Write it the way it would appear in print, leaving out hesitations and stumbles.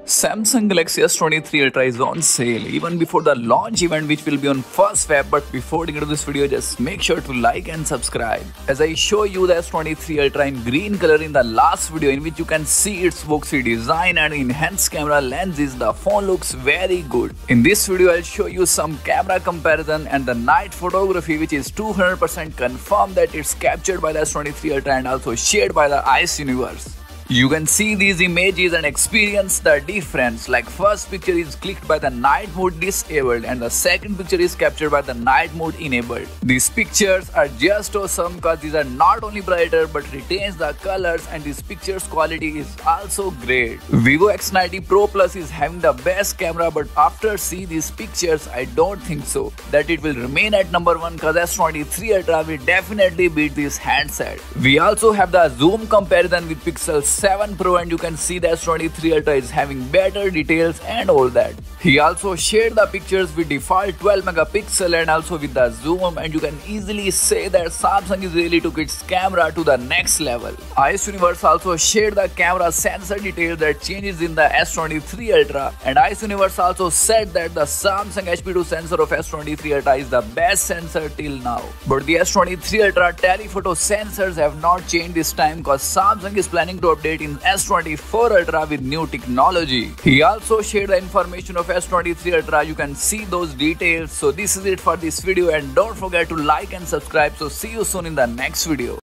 Samsung Galaxy S23 Ultra is on sale even before the launch event, which will be on 1st Feb. But before getting into this video, just make sure to like and subscribe as I show you the S23 Ultra in green color in the last video, in which you can see its boxy design and enhanced camera lenses. The phone looks very good. In this video, I'll show you some camera comparison and the night photography, which is 200% confirmed that it's captured by the S23 Ultra and also shared by the Ice Universe. You can see these images and experience the difference. Like, first picture is clicked by the night mode disabled and the second picture is captured by the night mode enabled. These pictures are just awesome because these are not only brighter but retains the colors, and this picture's quality is also great. Vivo X90 Pro Plus is having the best camera, but after see these pictures, I don't think so that it will remain at number 1, because S23 Ultra will definitely beat this handset. We also have the zoom comparison with Pixel 7 Pro, and you can see that S23 Ultra is having better details and all that. He also shared the pictures with default 12 megapixel and also with the zoom, and you can easily say that Samsung is really took its camera to the next level. Ice Universe also shared the camera sensor detail that changes in the S23 Ultra, and Ice Universe also said that the Samsung HP2 sensor of S23 Ultra is the best sensor till now. But the S23 Ultra telephoto sensors have not changed this time, because Samsung is planning to update in S24 Ultra with new technology. He also shared the information of S23 Ultra. You can see those details. So this is it for this video, and don't forget to like and subscribe. So see you soon in the next video.